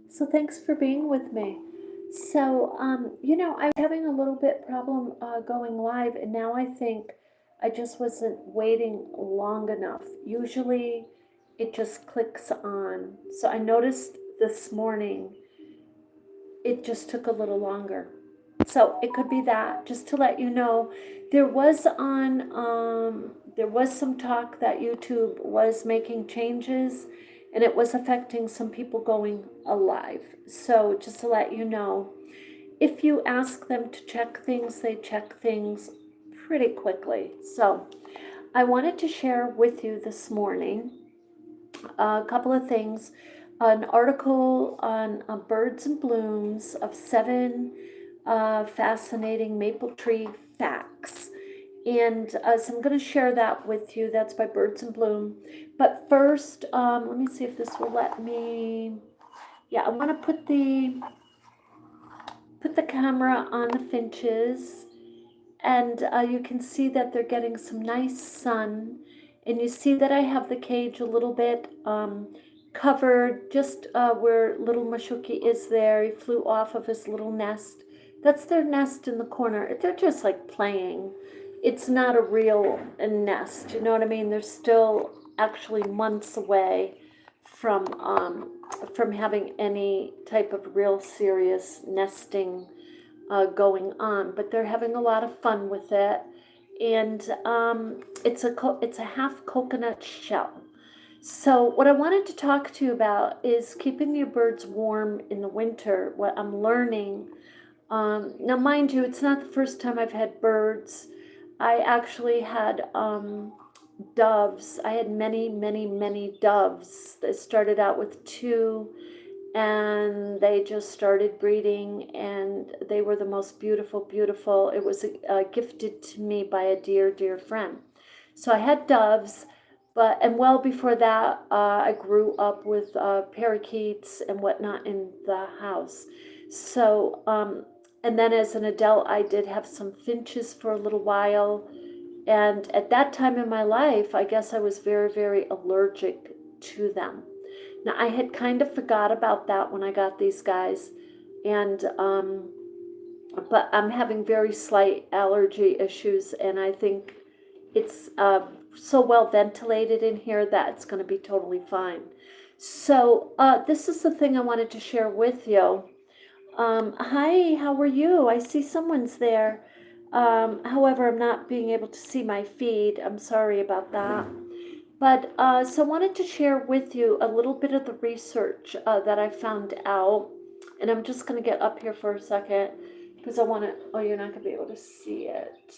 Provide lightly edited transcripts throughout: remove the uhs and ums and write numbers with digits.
So thanks for being with me. I was having a little bit problem going live, and now I think I just wasn't waiting long enough. Usually, it just clicks on. So I noticed this morning it just took a little longer. So it could be that. Just to let you know, there was some talk that YouTube was making changes and it was affecting some people going alive. So just to let you know, if you ask them to check things, they check things pretty quickly. So I wanted to share with you this morning a couple of things. An article on birds and blooms of seven fascinating maple tree facts. And so I'm going to share that with you. That's by Birds and Bloom. But first, let me see if this will let me. Yeah, I want to put the camera on the finches, and you can see that they're getting some nice sun. And you see that I have the cage a little bit covered, just where little Mashuki is there. He flew off of his little nest. That's their nest in the corner. They're just like playing. It's not a real nest, you know what I mean? They're still actually months away from having any type of real serious nesting going on, but they're having a lot of fun with it. And it's a half coconut shell. So what I wanted to talk to you about is keeping your birds warm in the winter. What I'm learning. Now, mind you, it's not the first time I've had birds. I actually had doves. I had many, many, many doves. That started out with two, and they just started breeding, and they were the most beautiful, beautiful. It was gifted to me by a dear, dear friend. So I had doves, and well before that, I grew up with parakeets and whatnot in the house. So, and then as an adult, I did have some finches for a little while. And at that time in my life, I guess I was very, very allergic to them. Now, I had kind of forgot about that when I got these guys, and but I'm having very slight allergy issues, and I think it's so well ventilated in here that it's going to be totally fine. So this is the thing I wanted to share with you. Hi, how are you? I see someone's there. However, I'm not being able to see my feed. I'm sorry about that. But so I wanted to share with you a little bit of the research that I found out. And I'm just going to get up here for a second because I want to. Oh, you're not going to be able to see it.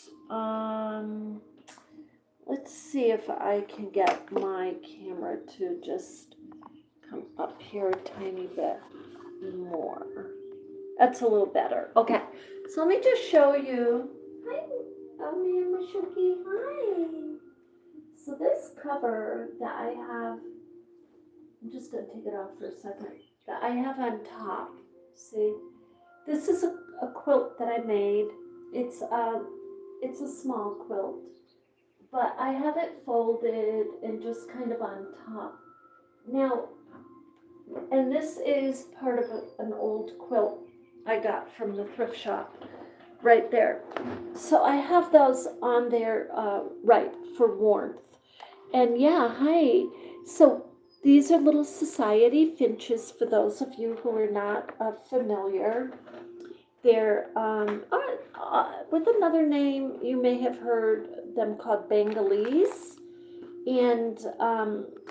Let's see if I can get my camera to just come up here a tiny bit more. That's a little better. Okay, so let me just show you. Hi, Mia Mashuki. Hi. So this cover that I have, I'm just going to take it off for a second, that I have on top, see? This is a quilt that I made. It's a small quilt, but I have it folded and just kind of on top. Now, and this is part of an old quilt I got from the thrift shop right there. So I have those on there, right, for warmth. And yeah, hi. So these are little society finches for those of you who are not familiar. They're with another name, you may have heard them called Bengalese. And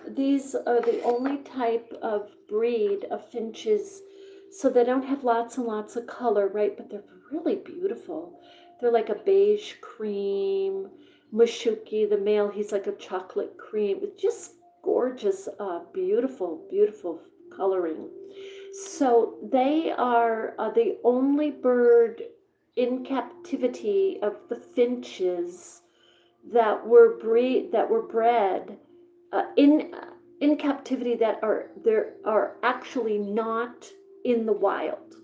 these are the only type of breed of finches, so they don't have lots and lots of color, right? But they're really beautiful. They're like a beige cream. Mushuki, the male, he's like a chocolate cream. It's just gorgeous, beautiful, beautiful coloring. So they are the only bird in captivity of the finches that were bred in captivity that are actually not in the wild.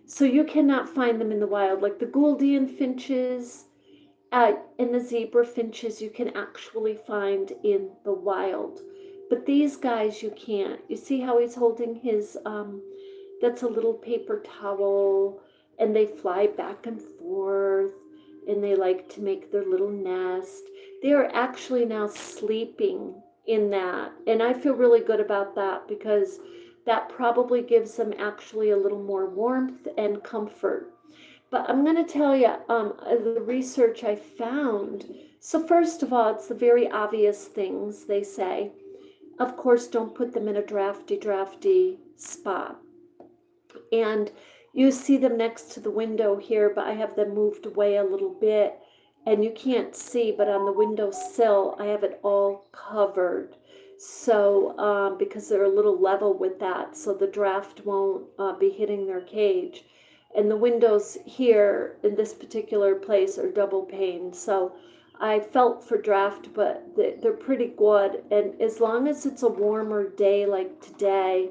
So you cannot find them in the wild, like the Gouldian finches and the zebra finches. You can actually find in the wild, but these guys you can't. You see how he's holding that's a little paper towel, and they fly back and forth, and they like to make their little nest. They are actually now sleeping in that, and I feel really good about that because that probably gives them actually a little more warmth and comfort. But I'm going to tell you the research I found. So first of all, it's the very obvious things they say. Of course, don't put them in a drafty spot. And you see them next to the window here, but I have them moved away a little bit, and you can't see, but on the windowsill, I have it all covered. So, because they're a little level with that, so the draft won't be hitting their cage. And the windows here in this particular place are double paned. So I felt for draft, but they're pretty good. And as long as it's a warmer day like today,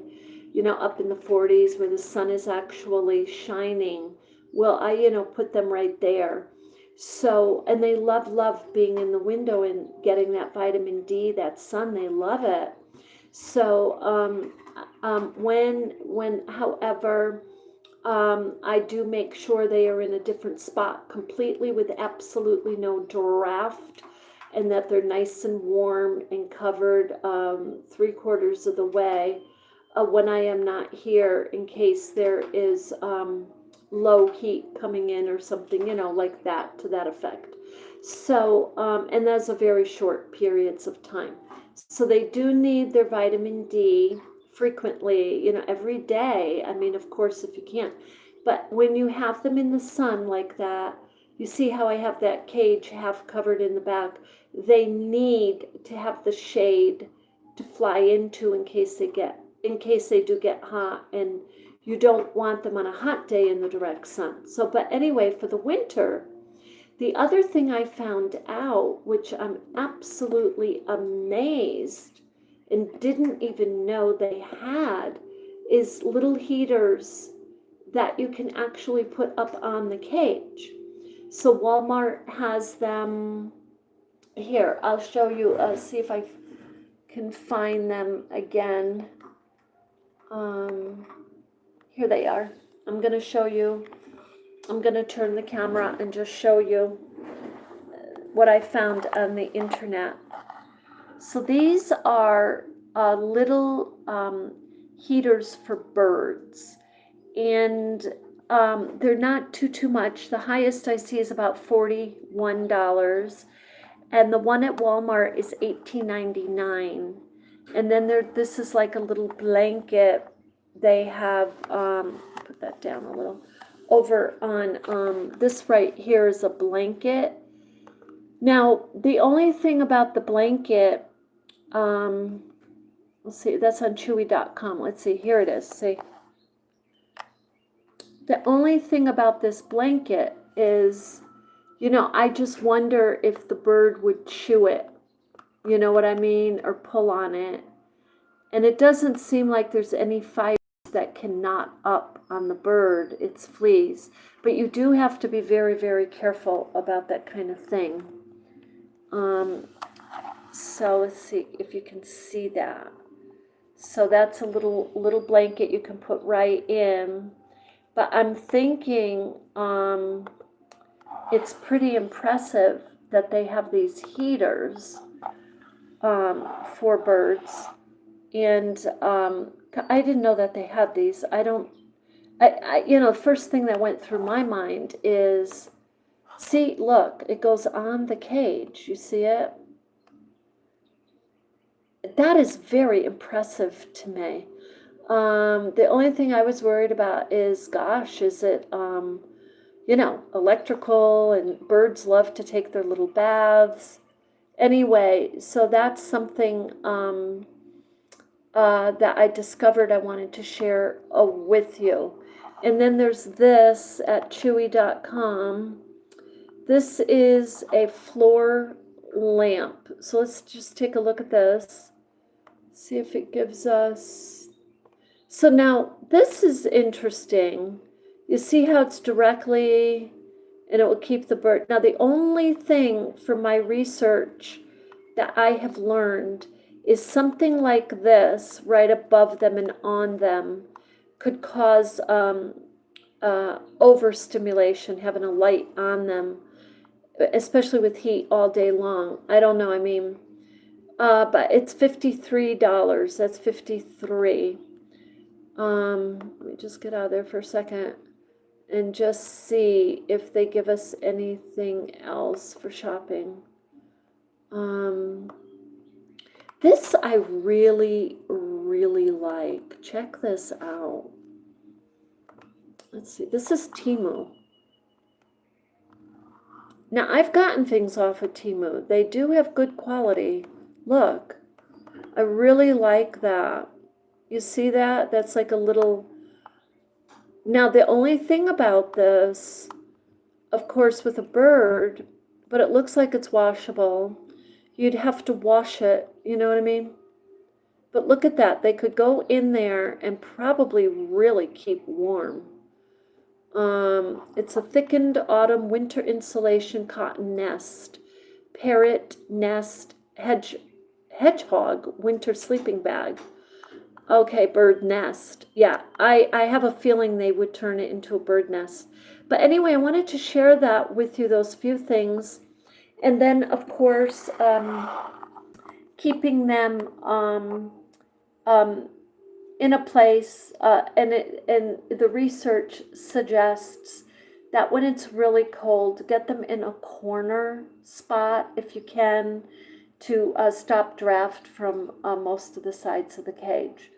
you know, up in the 40s where the sun is actually shining, well, I, you know, put them right there. So, and they love being in the window and getting that vitamin D, that sun, they love it. So, however, I do make sure they are in a different spot completely with absolutely no draft, and that they're nice and warm and covered 3/4 of the way when I am not here, in case there is low heat coming in or something, you know, like that, to that effect. So, and that's a very short periods of time. So they do need their vitamin D frequently, you know, every day. I mean, of course, if you can't. But when you have them in the sun like that, you see how I have that cage half covered in the back. They need to have the shade to fly into in case they do get hot, and you don't want them on a hot day in the direct sun. So, but anyway, for the winter, the other thing I found out, which I'm absolutely amazed and didn't even know they had, is little heaters that you can actually put up on the cage. So Walmart has them here. I'll show you, see if I can find them again. Here they are. I'm going to show you. I'm going to turn the camera and just show you what I found on the internet. So these are little heaters for birds, and they're not too much. The highest I see is about $41, and the one at Walmart is $18.99. And then this is like a little blanket. They have put that down a little. Over on this right here is a blanket. Now, the only thing about the blanket, let's see, that's on Chewy.com. Let's see, here it is. See, the only thing about this blanket is, you know, I just wonder if the bird would chew it. You know what I mean? Or pull on it. And it doesn't seem like there's any fibers that can knot up on the bird. It's fleas. But you do have to be very careful about that kind of thing. So let's see if you can see that. So that's a little blanket you can put right in. But I'm thinking it's pretty impressive that they have these heaters for birds. And I didn't know that they had these. You know, the first thing that went through my mind is, see, look, it goes on the cage. You see it? That is very impressive to me. The only thing I was worried about is, gosh, is it, you know, electrical, and birds love to take their little baths. Anyway, so that's something that I discovered I wanted to share with you. And then there's this at Chewy.com. This is a floor lamp. So let's just take a look at this. See if it gives us. So now this is interesting. You see how it's directly, and it will keep the bird. Now the only thing from my research that I have learned is something like this right above them and on them could cause overstimulation, having a light on them, especially with heat all day long. I don't know, I mean, but it's $53. That's 53. Let me just get out of there for a second and just see if they give us anything else for shopping. This I really, really like. Check this out. Let's see. This is Temu. Now, I've gotten things off of Temu. They do have good quality. Look, I really like that. You see that? That's like a little... Now, the only thing about this, of course, with a bird, but it looks like it's washable. You'd have to wash it, you know what I mean? But look at that. They could go in there and probably really keep warm. It's a thickened autumn winter insulation cotton nest, parrot nest, hedgehog winter sleeping bag. Okay, bird nest. Yeah, I have a feeling they would turn it into a bird nest. But anyway, I wanted to share that with you, those few things. And then, of course, keeping them in a place, and the research suggests that when it's really cold, get them in a corner spot if you can, to stop draft from most of the sides of the cage.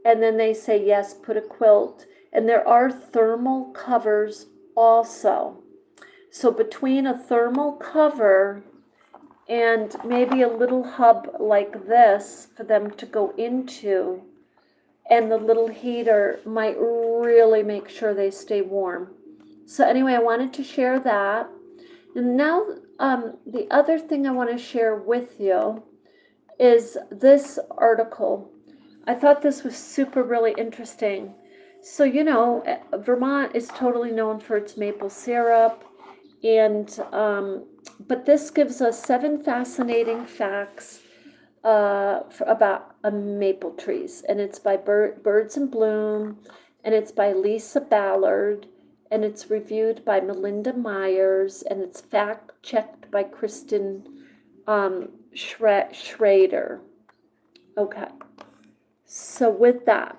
And then they say, yes, put a quilt. And there are thermal covers also. So between a thermal cover and maybe a little hub like this for them to go into, and the little heater might really make sure they stay warm. So anyway, I wanted to share that. And now the other thing I want to share with you is this article. I thought this was really interesting. So, you know, Vermont is totally known for its maple syrup. And, but this gives us 7 fascinating facts about maple trees. And it's by Birds in Bloom, and it's by Lisa Ballard, and it's reviewed by Melinda Myers, and it's fact-checked by Kristen Schrader. Okay. So with that,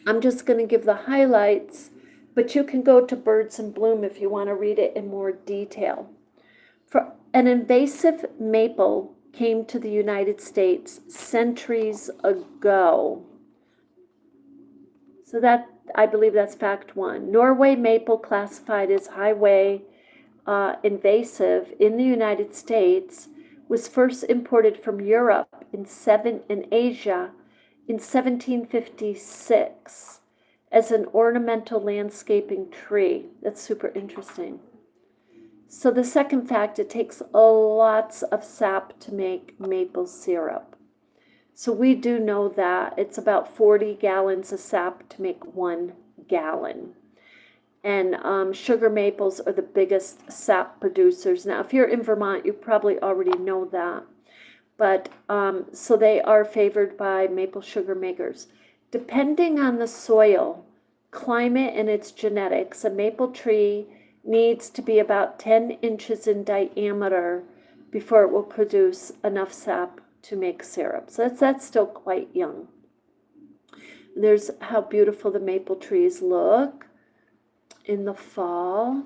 I'm just going to give the highlights, but you can go to Birds in Bloom if you want to read it in more detail. For an invasive maple came to the United States centuries ago. So that, I believe that's fact 1. Norway maple classified as highway invasive in the United States was first imported from Europe in Asia in 1756 as an ornamental landscaping tree. That's super interesting. So the second fact, it takes lots of sap to make maple syrup. So we do know that it's about 40 gallons of sap to make 1 gallon. And sugar maples are the biggest sap producers. Now, if you're in Vermont, you probably already know that. But so they are favored by maple sugar makers. Depending on the soil, climate, and its genetics, a maple tree needs to be about 10 inches in diameter before it will produce enough sap to make syrup. So that's still quite young. There's how beautiful the maple trees look in the fall.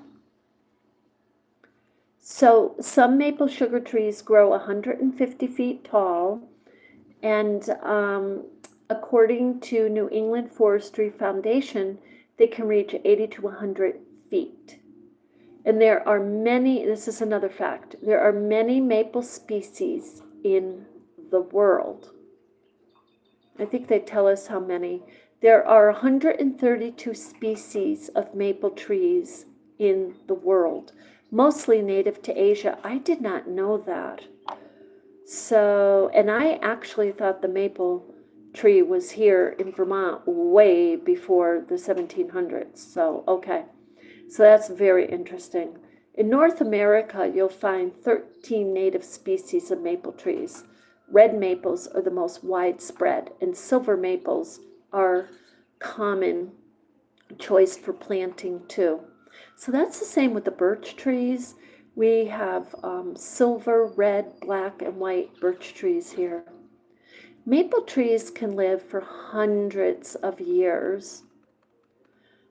So some maple sugar trees grow 150 feet tall, and according to New England Forestry Foundation, they can reach 80 to 100 feet. And there are many, this is another fact, there are many maple species in the world. I think they tell us how many. There are 132 species of maple trees in the world, mostly native to Asia. I did not know that. So, and I actually thought the maple tree was here in Vermont way before the 1700s. So, okay. So that's very interesting. In North America, you'll find 13 native species of maple trees. Red maples are the most widespread, and silver maples are common choice for planting too. So that's the same with the birch trees. We have silver, red, black, and white birch trees here. Maple trees can live for hundreds of years.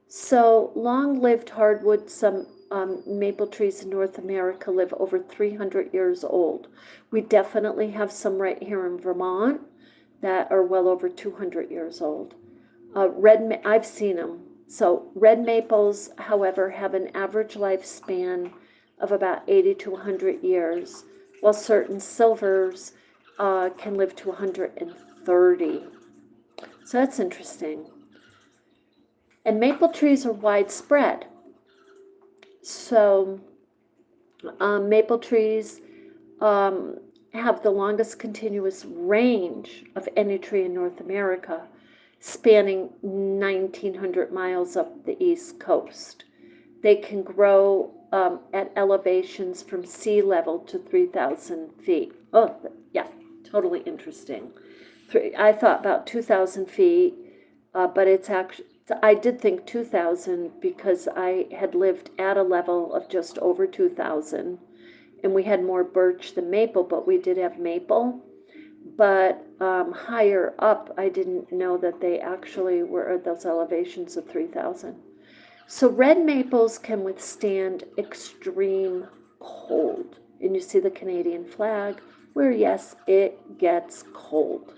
So long-lived hardwood, some maple trees in North America live over 300 years old. We definitely have some right here in Vermont that are well over 200 years old. I've seen them. So red maples, however, have an average lifespan of about 80 to 100 years, while certain silvers can live to 130. So that's interesting. And maple trees are widespread. So maple trees have the longest continuous range of any tree in North America, spanning 1,900 miles up the East Coast. They can grow at elevations from sea level to 3,000 feet. Oh, yeah, totally interesting. I thought about 2,000 feet, but it's actually, I did think 2,000 because I had lived at a level of just over 2,000, and we had more birch than maple, but we did have maple. But higher up, I didn't know that they actually were at those elevations of 3,000. So red maples can withstand extreme cold. And you see the Canadian flag, where yes, it gets cold.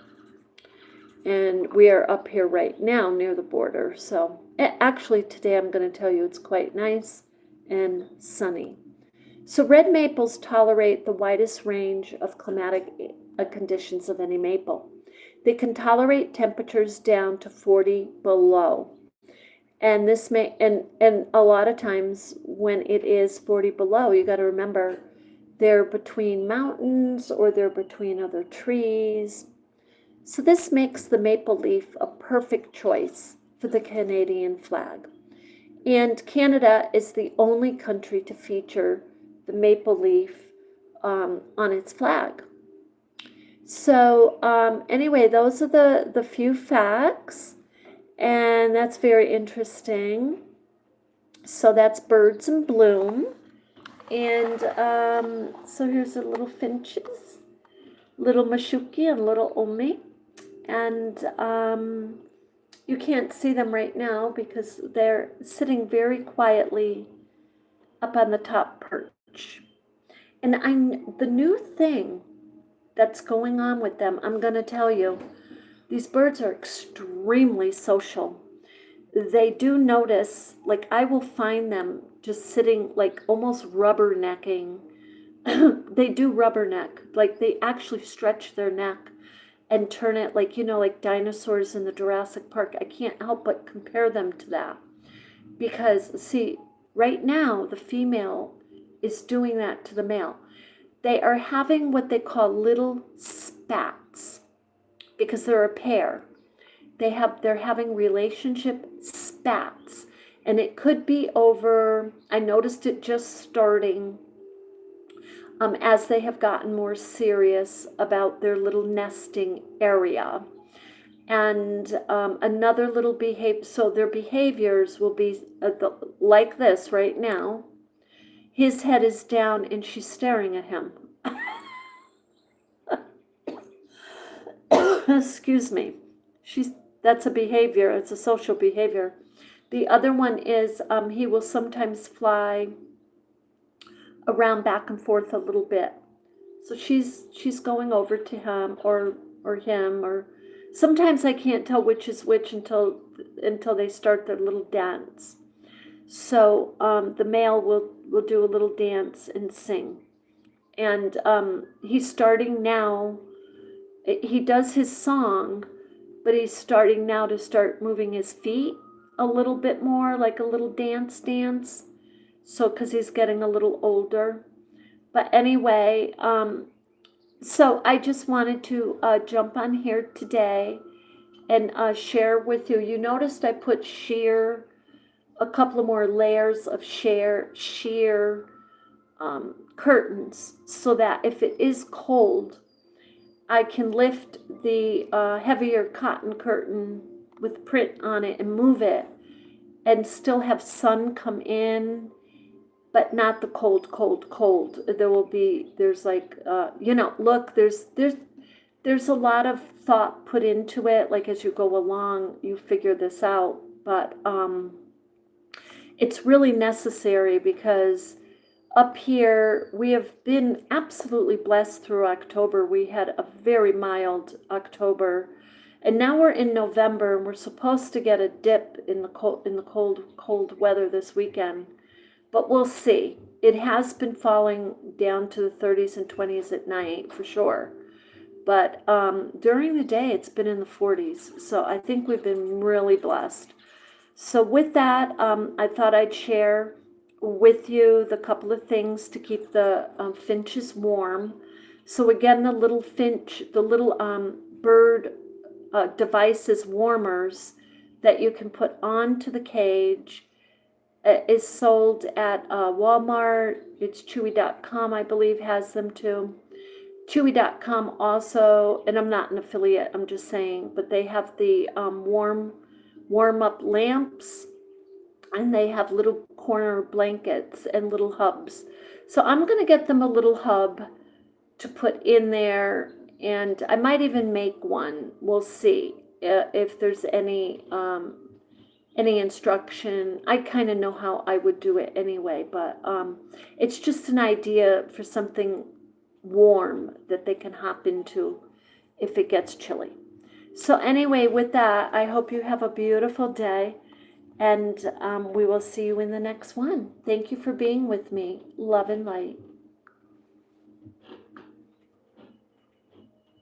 And we are up here right now near the border. So actually today I'm going to tell you it's quite nice and sunny. So red maples tolerate the widest range of climatic conditions of any maple. They can tolerate temperatures down to 40 below. And this may, and a lot of times when it is 40 below, you got to remember they're between mountains or they're between other trees. So this makes the maple leaf a perfect choice for the Canadian flag. And Canada is the only country to feature the maple leaf on its flag. So anyway, those are the few facts, and that's very interesting. So that's birds in bloom. And so here's the little finches, little Mashuki and little Omi. And you can't see them right now because they're sitting very quietly up on the top perch. And the new thing that's going on with them, I'm going to tell you, these birds are extremely social. They do notice, like I will find them just sitting like almost rubbernecking. They do rubberneck, like they actually stretch their neck and turn it like, you know, like dinosaurs in the Jurassic Park. I can't help but compare them to that. Because, see, right now, the female is doing that to the male. They are having what they call little spats because they're a pair. They're having relationship spats. And it could be over, I noticed it just starting as they have gotten more serious about their little nesting area. And another little behavior, so their behaviors will be like this right now. His head is down and she's staring at him. Excuse me. That's a behavior, it's a social behavior. The other one is he will sometimes fly around back and forth a little bit. So she's going over to him or him, or sometimes I can't tell which is which until they start their little dance. So the male will do a little dance and sing. And he's starting now. He does his song, but he's starting now to start moving his feet a little bit more, like a little dance. So, because he's getting a little older. But anyway, so I just wanted to jump on here today and share with you. You noticed I put sheer, a couple of more layers of sheer curtains so that if it is cold, I can lift the heavier cotton curtain with print on it and move it and still have sun come in, but not the cold, cold, cold. There's like, look, there's a lot of thought put into it. Like as you go along, you figure this out, but it's really necessary because up here, we have been absolutely blessed through October. We had a very mild October, and now we're in November, and we're supposed to get a dip in the cold weather this weekend. But we'll see. It has been falling down to the 30s and 20s at night for sure. But during the day, it's been in the 40s. So I think we've been really blessed. So with that, I thought I'd share with you the couple of things to keep the finches warm. So again, the little finch, the little bird devices, warmers that you can put onto the cage is sold at Walmart. It's Chewy.com, I believe, has them too. Chewy.com also, and I'm not an affiliate, I'm just saying, but they have the warm up lamps, and they have little corner blankets and little hubs. So I'm going to get them a little hub to put in there, and I might even make one. We'll see if there's any instruction. I kind of know how I would do it anyway, but it's just an idea for something warm that they can hop into if it gets chilly. So anyway, with that, I hope you have a beautiful day, and we will see you in the next one. Thank you for being with me. Love and light.